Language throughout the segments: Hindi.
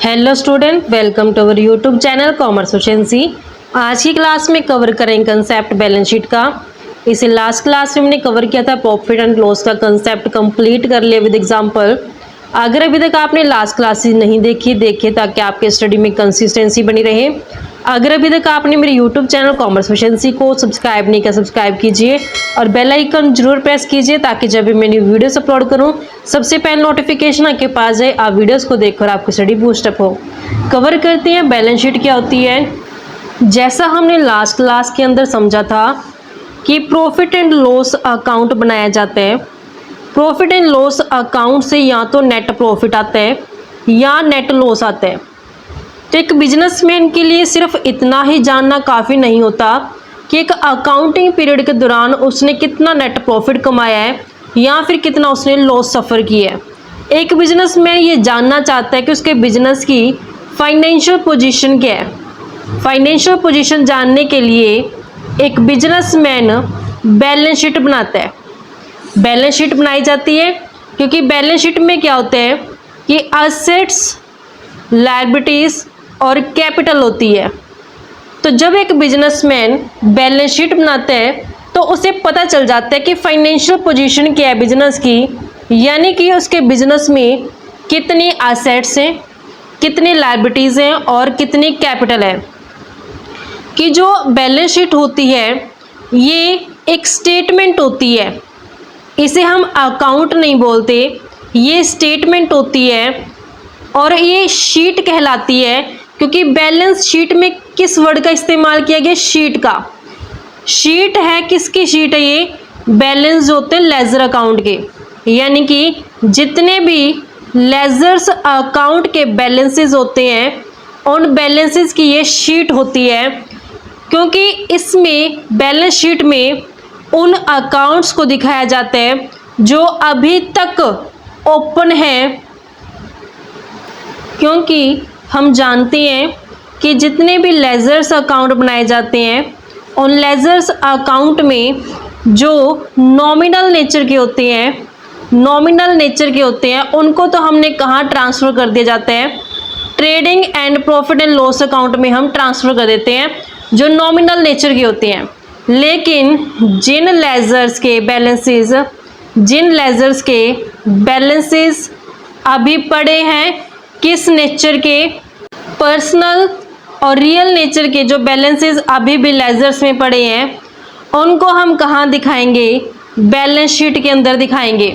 Hello student, welcome to our YouTube channel Commerce Efficiency. आज की क्लास में कवर करेंगे कंसेप्ट बैलेंस शीट का। इसे लास्ट क्लास में हमने कवर किया था, प्रॉफिट एंड लॉस का कंसेप्ट कंप्लीट कर लिया विद एग्जांपल। अगर अभी तक आपने लास्ट क्लासेस नहीं देखिए ताकि आपके स्टडी में कंसिस्टेंसी बनी रहे। अगर अभी तक आपने मेरे यूट्यूब चैनल कॉमर्स एफिशिएंसी को सब्सक्राइब नहीं किया, सब्सक्राइब कीजिए और बेल आइकन जरूर प्रेस कीजिए ताकि जब भी मैं न्यू वीडियोस अपलोड करूं सबसे पहले नोटिफिकेशन आपके पास जाए। आप वीडियोस को देखकर आपकी स्टडी बूस्टअप हो। कवर करते हैं बैलेंस शीट क्या होती है। जैसा हमने लास्ट क्लास के अंदर समझा था कि प्रॉफिट एंड लॉस अकाउंट बनाया जाता है। प्रॉफिट एंड लॉस अकाउंट से या तो नेट प्रॉफिट आता है या नेट लॉस आता है। तो एक बिजनेसमैन के लिए सिर्फ इतना ही जानना काफ़ी नहीं होता कि एक अकाउंटिंग पीरियड के दौरान उसने कितना नेट प्रॉफिट कमाया है या फिर कितना उसने लॉस सफ़र किया है। एक बिजनेसमैन ये जानना चाहता है कि उसके बिजनेस की फाइनेंशियल पोजीशन क्या है। फाइनेंशियल पोजीशन जानने के लिए एक बिजनेसमैन बैलेंस शीट बनाता है। बैलेंस शीट बनाई जाती है क्योंकि बैलेंस शीट में क्या होता है कि एसेट्स, लायबिलिटीज़ और कैपिटल होती है। तो जब एक बिजनेसमैन बैलेंस शीट बनाता है तो उसे पता चल जाता है कि फाइनेंशियल पोजीशन क्या है बिजनेस की, यानी कि उसके बिजनेस में कितनी एसेट्स हैं, कितनी लायबिलिटीज़ हैं और कितनी कैपिटल है। कि जो बैलेंस शीट होती है ये एक स्टेटमेंट होती है, इसे हम अकाउंट नहीं बोलते, ये स्टेटमेंट होती है और ये शीट कहलाती है क्योंकि बैलेंस शीट में किस वर्ड का इस्तेमाल किया गया? शीट का। शीट है, किसकी शीट है ये? बैलेंस जो होते हैं लेजर अकाउंट के, यानी कि जितने भी लेजर्स अकाउंट के बैलेंसेस होते हैं उन बैलेंसेस की ये शीट होती है। क्योंकि इसमें बैलेंस शीट में उन अकाउंट्स को दिखाया जाता है जो अभी तक ओपन है, क्योंकि हम जानते हैं कि जितने भी लेजर्स अकाउंट बनाए जाते हैं उन लेजर्स अकाउंट में जो नॉमिनल नेचर के होते हैं उनको तो हमने कहाँ ट्रांसफ़र कर दिया जाता है? Trading and profit and loss account में हम ट्रांसफ़र कर देते हैं जो नॉमिनल नेचर के होते हैं। लेकिन जिन लेजर्स के बैलेंसेस अभी पड़े हैं किस नेचर के? पर्सनल और रियल नेचर के जो बैलेंसेस अभी भी लेजर्स में पड़े हैं उनको हम कहाँ दिखाएंगे? बैलेंस शीट के अंदर दिखाएंगे।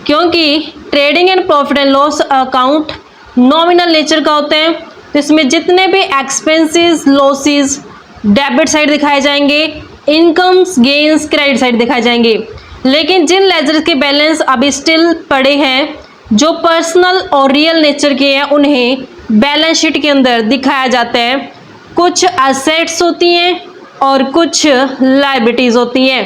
क्योंकि trading and profit and loss account nominal nature का होता है, तो इसमें जितने भी एक्सपेंसेस, लॉसेस डेबिट साइड दिखाए जाएंगे, इनकम्स, गेन्स क्रेडिट साइड दिखाए जाएंगे। लेकिन जिन लेजर्स के बैलेंस अभी स्टिल पड़े हैं जो पर्सनल और रियल नेचर के हैं उन्हें बैलेंस शीट के अंदर दिखाया जाता है। कुछ एसेट्स होती हैं और कुछ लायबिलिटीज़ होती हैं।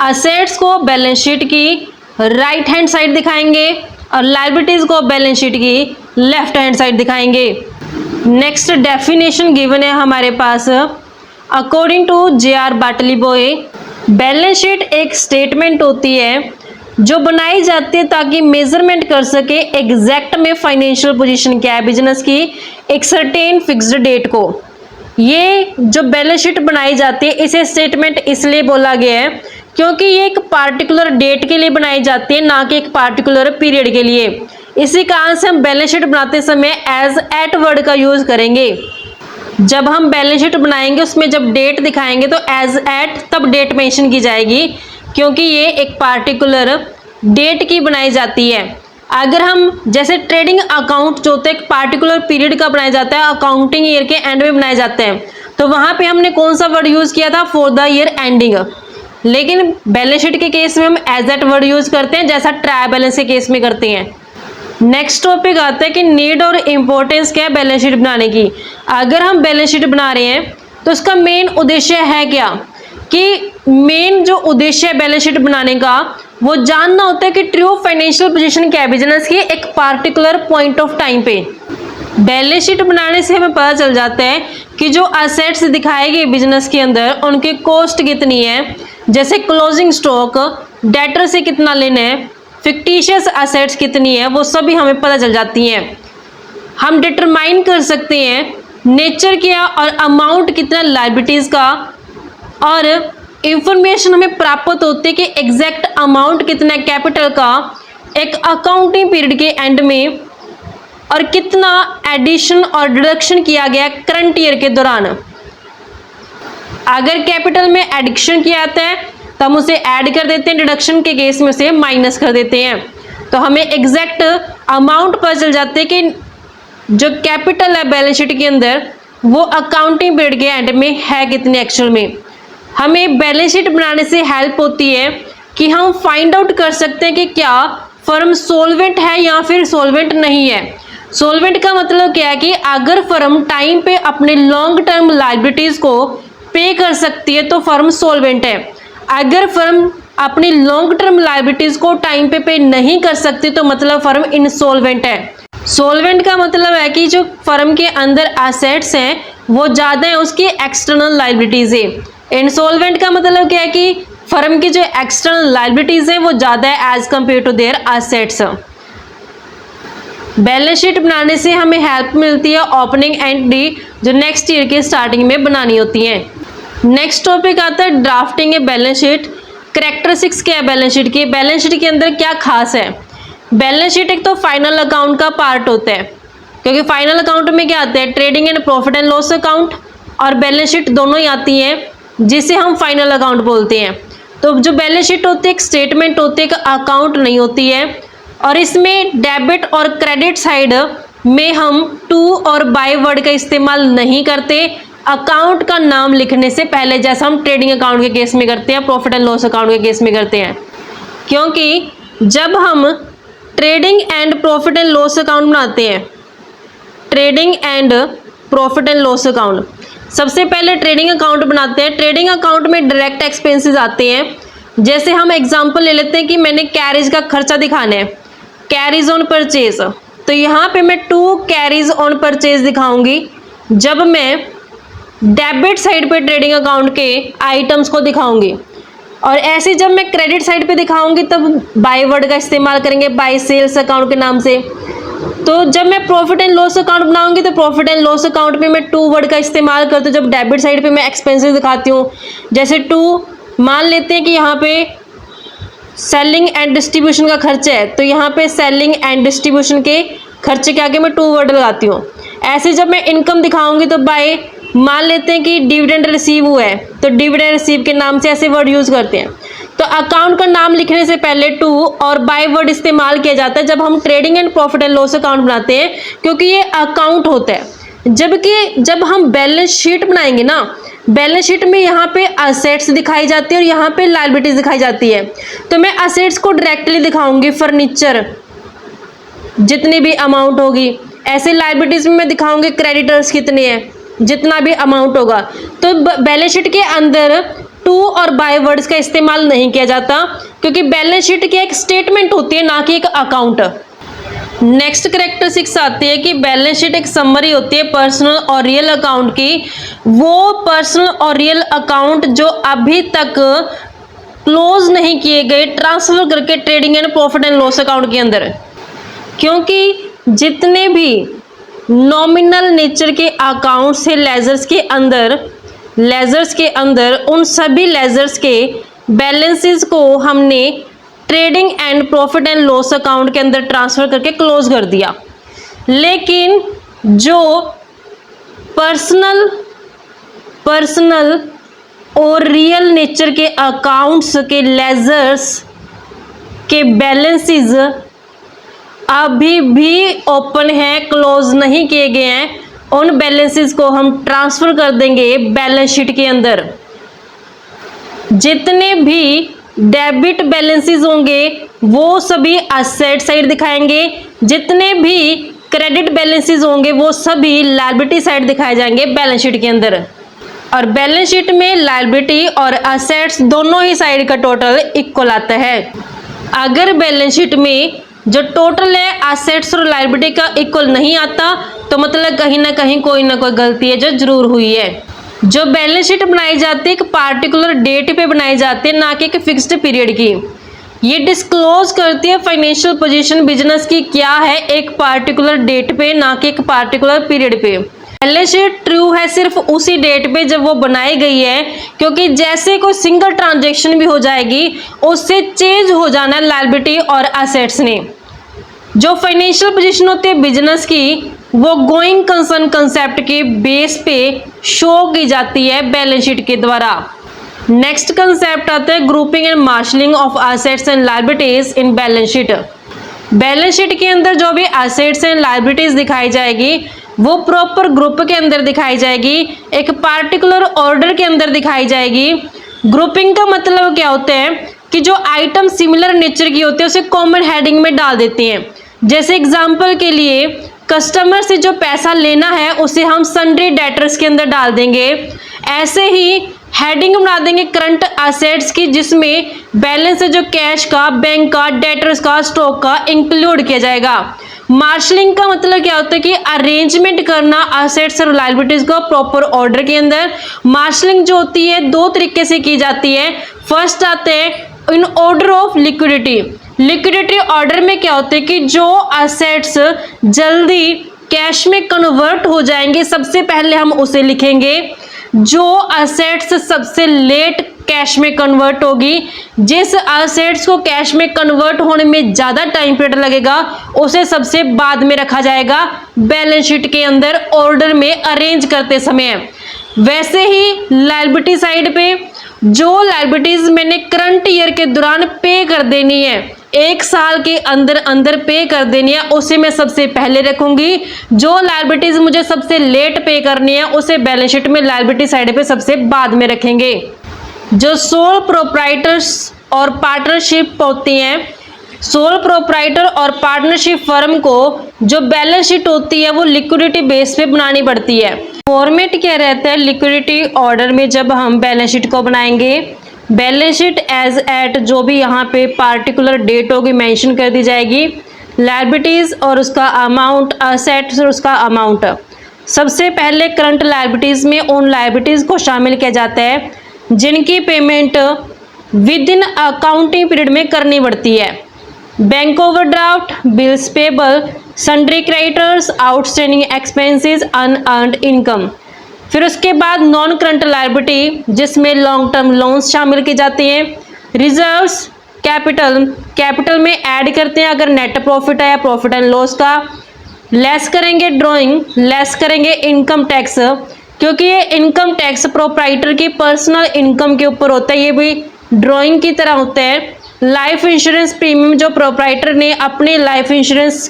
एसेट्स को बैलेंस शीट की राइट हैंड साइड दिखाएंगे और लायबिलिटीज़ को बैलेंस शीट की लेफ्ट हैंड साइड दिखाएंगे। नेक्स्ट डेफिनेशन गिवन है हमारे पास according to J R. Batliboi. Balance sheet एक स्टेटमेंट होती है जो बनाई जाती है ताकि मेजरमेंट कर सके एग्जैक्ट में फाइनेंशियल पोजीशन क्या है बिजनेस की एक सर्टेन फिक्स्ड डेट को। ये जो बैलेंस शीट बनाई जाती है इसे स्टेटमेंट इसलिए बोला गया है क्योंकि ये एक पार्टिकुलर डेट के लिए बनाई जाती है, ना कि एक पार्टिकुलर पीरियड के लिए। इसी कारण से हम बैलेंस शीट बनाते समय एज एट वर्ड का यूज़ करेंगे। जब हम बैलेंस शीट बनाएंगे उसमें जब डेट दिखाएंगे तो एज एट तब डेट मेंशन की जाएगी, क्योंकि ये एक पार्टिकुलर डेट की बनाई जाती है। अगर हम जैसे ट्रेडिंग अकाउंट जो होता है एक पार्टिकुलर पीरियड का बनाया जाता है, अकाउंटिंग ईयर के एंड में बनाए जाते हैं, तो वहाँ पे हमने कौन सा वर्ड यूज़ किया था? For the year ending. लेकिन बैलेंस शीट के केस में हम एज एट वर्ड यूज़ करते हैं जैसा ट्रायल बैलेंस के केस में करते हैं। नेक्स्ट टॉपिक आता है कि नीड और इम्पोर्टेंस क्या है बैलेंस शीट बनाने की। अगर हम बैलेंस शीट बना रहे हैं तो उसका मेन उद्देश्य है क्या? कि मेन जो उद्देश्य है बैलेंस शीट बनाने का वो जानना होता है कि ट्रू फाइनेंशियल पोजीशन क्या है बिजनेस की एक पार्टिकुलर पॉइंट ऑफ टाइम पे। बैलेंस शीट बनाने से हमें पता चल जाता है कि जो एसेट्स दिखाए गए बिजनेस के अंदर उनकी कॉस्ट कितनी है, जैसे क्लोजिंग स्टॉक, डेटर से कितना लेना है, फिक्टिशियस एसेट्स कितनी है, वो सभी हमें पता चल जाती हैं। हम डिटरमाइन कर सकते हैं नेचर क्या और अमाउंट कितना लायबिलिटीज़ का, और इंफॉर्मेशन हमें प्राप्त होती है कि एग्जैक्ट अमाउंट कितना कैपिटल का एक अकाउंटिंग पीरियड के एंड में, और कितना एडिशन और डिडक्शन किया गया करंट ईयर के दौरान। अगर कैपिटल में एडिशन किया जाता है तो हम उसे ऐड कर देते हैं, डिडक्शन के केस में उसे माइनस कर देते हैं, तो हमें एग्जैक्ट अमाउंट पता चल जाता है कि जो कैपिटल है बैलेंस शीट के अंदर वो अकाउंटिंग पीरियड के एंड में है कितने एक्चुअल में। हमें बैलेंस शीट बनाने से हेल्प होती है कि हम फाइंड आउट कर सकते हैं कि क्या फर्म सोल्वेंट है या फिर सोल्वेंट नहीं है। सोल्वेंट का मतलब क्या है कि अगर फर्म टाइम पे अपने लॉन्ग टर्म लायबिलिटीज़ को पे कर सकती है तो फर्म सोल्वेंट है। अगर फर्म अपनी लॉन्ग टर्म लायबिलिटीज़ को टाइम पे नहीं कर सकती तो मतलब फर्म इनसोल्वेंट है। सोल्वेंट का मतलब है कि जो फर्म के अंदर एसेट्स हैं वो ज़्यादा है उसकी एक्सटर्नल लायबिलिटीज़ है। इनसोल्वेंट का मतलब क्या है कि फर्म की जो एक्सटर्नल लायबिलिटीज़ हैं वो ज़्यादा है as compare to their assets. Balance sheet बनाने से हमें हेल्प मिलती है ओपनिंग एंट्री जो नेक्स्ट ईयर के स्टार्टिंग में बनानी होती है। नेक्स्ट टॉपिक आता है drafting a balance sheet. Characteristics क्या है बैलेंस शीट की, बैलेंस शीट के अंदर क्या खास है। बैलेंस शीट एक तो फाइनल अकाउंट का पार्ट होता है, क्योंकि फाइनल अकाउंट में क्या आता है, trading and profit and loss account और बैलेंस शीट दोनों ही आती हैं, जिसे हम फाइनल अकाउंट बोलते हैं। तो जो बैलेंस शीट होती है एक स्टेटमेंट होती है, एक अकाउंट नहीं होती है, और इसमें डेबिट और क्रेडिट साइड में हम टू और बाय वर्ड का इस्तेमाल नहीं करते अकाउंट का नाम लिखने से पहले, जैसा हम ट्रेडिंग अकाउंट के केस में करते हैं, प्रॉफिट एंड लॉस अकाउंट के केस में करते हैं। क्योंकि जब हम trading and profit and loss account बनाते हैं, trading and profit and loss account, सबसे पहले ट्रेडिंग अकाउंट बनाते हैं। ट्रेडिंग अकाउंट में डायरेक्ट एक्सपेंसेस आते हैं। जैसे हम एग्जांपल ले लेते हैं कि मैंने कैरेज का खर्चा दिखाना है, कैरीज ऑन परचेज, तो यहाँ पे मैं 2 कैरीज ऑन परचेज दिखाऊंगी जब मैं डेबिट साइड पे ट्रेडिंग अकाउंट के आइटम्स को दिखाऊंगी, और ऐसे जब मैं क्रेडिट साइड पे दिखाऊंगी तब बाय वर्ड का इस्तेमाल करेंगे, बाय सेल्स अकाउंट के नाम से। तो जब मैं प्रॉफिट एंड लॉस अकाउंट बनाऊंगी तो प्रॉफिट एंड लॉस अकाउंट में मैं 2 वर्ड का इस्तेमाल करती हूँ। जब डेबिट साइड पे मैं एक्सपेंसेस दिखाती हूँ, जैसे 2 मान लेते हैं कि यहाँ पे सेलिंग एंड डिस्ट्रीब्यूशन का खर्चा है, तो यहाँ पे सेलिंग एंड डिस्ट्रीब्यूशन के खर्चे के आगे मैं 2 वर्ड लगाती हूँ। ऐसे जब मैं इनकम दिखाऊंगी तो बाय मान लेते हैं कि डिविडेंड रिसीव हुआ है, तो डिविडेंड रिसीव के नाम से ऐसे वर्ड यूज़ करते हैं। तो अकाउंट का नाम लिखने से पहले 2 और बाय वर्ड इस्तेमाल किया जाता है जब हम trading and profit and loss account बनाते हैं, क्योंकि ये अकाउंट होता है। जबकि जब हम बैलेंस शीट बनाएंगे ना, बैलेंस शीट में यहाँ पे असेट्स दिखाई जाती है और यहाँ पे लायबिलिटीज दिखाई जाती है। तो मैं असेट्स को डायरेक्टली दिखाऊंगी, फर्नीचर जितनी भी अमाउंट होगी, ऐसे लायबिलिटीज में मैं दिखाऊंगी क्रेडिटर्स कितने हैं, जितना भी अमाउंट होगा। तो बैलेंस शीट के अंदर 2 और बाय वर्ड्स का इस्तेमाल नहीं किया जाता, क्योंकि बैलेंस शीट की एक स्टेटमेंट होती है, ना कि एक अकाउंट। नेक्स्ट कैरेक्टरिस्टिक्स आती है कि बैलेंस शीट एक समरी होती है पर्सनल और रियल अकाउंट की। वो पर्सनल और रियल अकाउंट जो अभी तक क्लोज नहीं किए गए, ट्रांसफर करके trading and profit and loss account के अंदर, क्योंकि जितने भी नॉमिनल नेचर के अकाउंट्स है लेजर्स के अंदर उन सभी लेजर्स के बैलेंसेस को हमने trading and profit and loss account के अंदर ट्रांसफर करके क्लोज कर दिया। लेकिन जो पर्सनल और रियल नेचर के अकाउंट्स के लेजर्स के बैलेंसेस अभी भी ओपन है, क्लोज नहीं किए गए हैं, उन बैलेंसेस को हम ट्रांसफर कर देंगे बैलेंस शीट के अंदर। जितने भी डेबिट बैलेंसेस होंगे वो सभी असेट साइड दिखाएंगे, जितने भी क्रेडिट बैलेंसेस होंगे वो सभी लायबिलिटी साइड दिखाए जाएंगे बैलेंस शीट के अंदर। और बैलेंस शीट में लायबिलिटी और असेट्स दोनों ही साइड का टोटल इक्वल आता है। अगर बैलेंस शीट में जो टोटल है असेट्स और लायबिलिटी का इक्वल नहीं आता तो मतलब कहीं ना कहीं कोई ना कोई गलती है जो जरूर हुई है। जो बैलेंस शीट बनाई जाती है एक पार्टिकुलर डेट पे बनाई जाती है, ना कि एक फिक्स्ड पीरियड की। ये डिस्क्लोज करती है फाइनेंशियल पोजीशन बिजनेस की क्या है एक पार्टिकुलर डेट पे, ना कि एक पार्टिकुलर पीरियड पे। बैलेंस शीट ट्रू है सिर्फ उसी डेट पे जब वो बनाई गई है, क्योंकि जैसे कोई सिंगल ट्रांजैक्शन भी हो जाएगी उससे चेंज हो जाना लायबिलिटी और एसेट्स ने। जो फाइनेंशियल पोजीशन होती है बिजनेस की वो गोइंग कंसर्न कंसेप्ट के बेस पे शो की जाती है बैलेंस शीट के द्वारा। नेक्स्ट कंसेप्ट आता है grouping and marshalling of assets and liabilities in balance sheet. Balance sheet के अंदर जो भी एसेट्स एंड लायबिलिटीज दिखाई जाएगी वो प्रॉपर ग्रुप के अंदर दिखाई जाएगी, एक पार्टिकुलर ऑर्डर के अंदर दिखाई जाएगी। ग्रुपिंग का मतलब क्या होता है कि जो आइटम सिमिलर नेचर की होती है उसे कॉमन हेडिंग में डाल देते हैं। जैसे एग्जांपल के लिए कस्टमर से जो पैसा लेना है उसे हम सन्ड्री डेटर्स के अंदर डाल देंगे। ऐसे ही हेडिंग बना देंगे करंट एसेट्स की, जिसमें बैलेंस है जो कैश का, बैंक का, डेटर्स का, स्टॉक का इंक्लूड किया जाएगा। मार्शलिंग का मतलब क्या होता है कि अरेंजमेंट करना एसेट्स और लायबिलिटीज को प्रॉपर ऑर्डर के अंदर। मार्शलिंग जो होती है दो तरीके से की जाती है। फर्स्ट आते हैं in order of liquidity. Liquidity order में क्या होता है कि जो एसेट्स जल्दी कैश में कन्वर्ट हो जाएंगे सबसे पहले हम उसे लिखेंगे। जो एसेट्स सबसे लेट कैश में कन्वर्ट होगी, जिस एसेट्स को कैश में कन्वर्ट होने में ज़्यादा टाइम पीरियड लगेगा उसे सबसे बाद में रखा जाएगा बैलेंस शीट के अंदर ऑर्डर में अरेंज करते समय। वैसे ही लायबिलिटी साइड पे जो लायबिलिटीज मैंने करंट ईयर के दौरान पे कर देनी है, एक साल के अंदर अंदर पे कर देनी है, उसे मैं सबसे पहले रखूंगी। जो लायबिलिटीज मुझे सबसे लेट पे करनी है उसे बैलेंस शीट में लायबिलिटी साइड पे सबसे बाद में रखेंगे। जो सोल प्रोप्राइटर्स और पार्टनरशिप होती हैं, सोल प्रोप्राइटर और पार्टनरशिप फर्म को जो बैलेंस शीट होती है वो लिक्विडिटी बेस पे बनानी पड़ती है। फॉर्मेट क्या रहता है लिक्विडिटी ऑर्डर में जब हम बैलेंस शीट को बनाएंगे, बैलेंस शीट एज एट जो भी यहाँ पे पार्टिकुलर डेट होगी मेंशन कर दी जाएगी, लायबिलिटीज और उसका अमाउंट, असेट्स और उसका अमाउंट। सबसे पहले करंट लायबिलिटीज में उन लायबिलिटीज को शामिल किया जाता है जिनकी payment with in accounting period में करनी पड़ती है। Bank overdraft, bills payable, sundry creditors, outstanding expenses, unearned income. फिर उसके बाद नॉन करंट लायबिलिटी जिसमें लॉन्ग टर्म लोन्स शामिल की जाती हैं। रिजर्व्स, कैपिटल, कैपिटल में ऐड करते हैं अगर नेट प्रॉफिट है या प्रॉफिट एंड लॉस का। लेस करेंगे ड्रॉइंग, लेस करेंगे इनकम टैक्स, क्योंकि ये इनकम टैक्स प्रोप्राइटर की पर्सनल इनकम के ऊपर होता है, ये भी ड्रॉइंग की तरह होता है। लाइफ इंश्योरेंस प्रीमियम जो प्रोप्राइटर ने अपने लाइफ इंश्योरेंस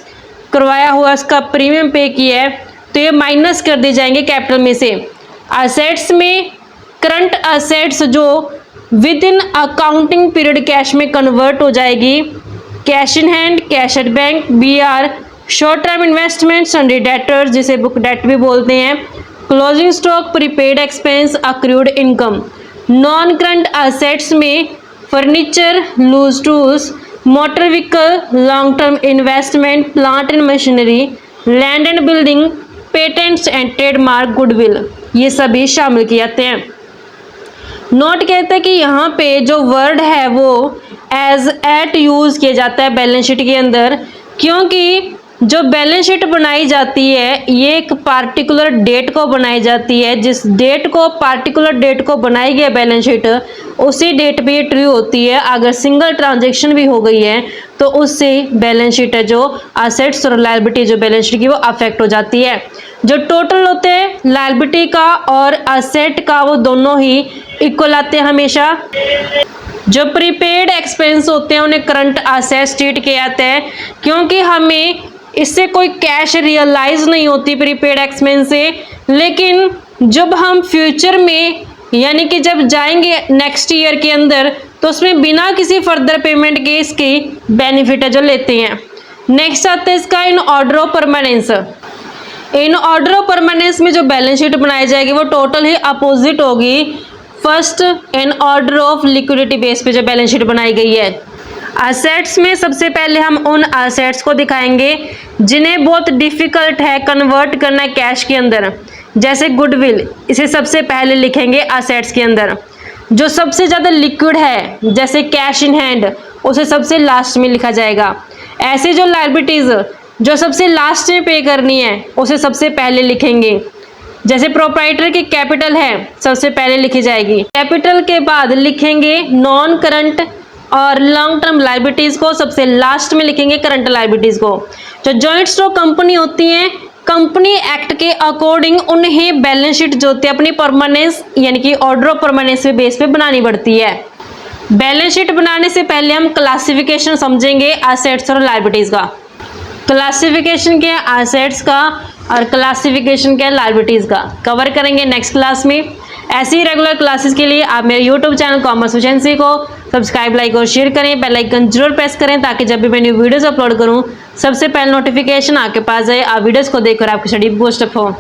करवाया हुआ उसका प्रीमियम पे किया है तो ये माइनस कर दिए जाएंगे कैपिटल में से। असेट्स में करंट असेट्स जो within accounting period cash में कन्वर्ट हो जाएगी, cash in hand, cash at bank, BR, short term investment, sundry debtors जिसे बुक डेट भी बोलते हैं, closing stock, prepaid expense, accrued income. Non current assets में furniture, loose tools, motor vehicle, long term investment, plant and machinery, land and building, patents and trademark, goodwill, ये सभी शामिल किए जाते हैं। नोट कहते हैं कि यहाँ पे जो वर्ड है वो एज एट यूज़ किया जाता है बैलेंस शीट के अंदर, क्योंकि जो बैलेंस शीट बनाई जाती है ये एक पार्टिकुलर डेट को बनाई जाती है। जिस डेट को, पार्टिकुलर डेट को बनाई गई बैलेंस शीट उसी डेट पे ये ट्रू होती है। अगर सिंगल ट्रांजैक्शन भी हो गई है तो उससे बैलेंस शीट है जो असेट्स और लायबिलिटी जो बैलेंस शीट की वो अफेक्ट हो जाती है। जो टोटल होते हैं लायबिलिटी का और असेट का वो दोनों ही इक्वल आते हैं हमेशा। जो प्रीपेड एक्सपेंस होते हैं उन्हें करंट असेट ट्रीट किए जाते हैं, क्योंकि हमें इससे कोई कैश रियलाइज नहीं होती प्रीपेड एक्सपेंस से। लेकिन जब हम फ्यूचर में यानी कि जब जाएंगे नेक्स्ट ईयर के अंदर तो उसमें बिना किसी फर्दर पेमेंट के इसकी बेनिफिट है जो लेते हैं। नेक्स्ट आता है इसका in order of permanence. In order of permanence में जो बैलेंस शीट बनाई जाएगी वो टोटल ही अपोजिट होगी first in order of liquidity base पे जो बैलेंस शीट बनाई गई है। असेट्स में सबसे पहले हम उन असेट्स को दिखाएंगे जिन्हें बहुत डिफ़िकल्ट है कन्वर्ट करना कैश के अंदर, जैसे गुडविल, इसे सबसे पहले लिखेंगे असेट्स के अंदर। जो सबसे ज़्यादा लिक्विड है जैसे कैश इन हैंड उसे सबसे लास्ट में लिखा जाएगा। ऐसे जो लायबिलिटीज़ जो सबसे लास्ट में पे करनी है उसे सबसे पहले लिखेंगे। जैसे प्रोप्राइटर की कैपिटल है, सबसे पहले लिखी जाएगी। कैपिटल के बाद लिखेंगे नॉन करंट और लॉन्ग टर्म लायबिलिटीज़ को सबसे लास्ट में लिखेंगे करंट लायबिलिटीज़ को। जो जॉइंट स्टॉक कंपनी होती हैं, कंपनी एक्ट के अकॉर्डिंग उन्हें बैलेंस शीट जो होती है अपनी परमानेंस यानी कि ऑर्डर ऑफ परमानेंस पे बेस पे बनानी पड़ती है। बैलेंस शीट बनाने से पहले हम क्लासिफिकेशन समझेंगे एसेट्स और लायबिलिटीज़ का। क्लासिफिकेशन क्या है एसेट्स का और क्लासिफिकेशन क्या है लायबिलिटीज़ का, कवर करेंगे नेक्स्ट क्लास में। ऐसी ही रेगुलर क्लासेस के लिए आप मेरे यूट्यूब चैनल कॉमर्स एफिशिएंसी को सब्सक्राइब, लाइक और शेयर करें। बेल आइकन जरूर प्रेस करें ताकि जब भी मैं न्यू वीडियोस अपलोड करूं सबसे पहले नोटिफिकेशन आपके पास आए। आप वीडियोस को देखकर आपकी स्टडी बूस्ट अप हो।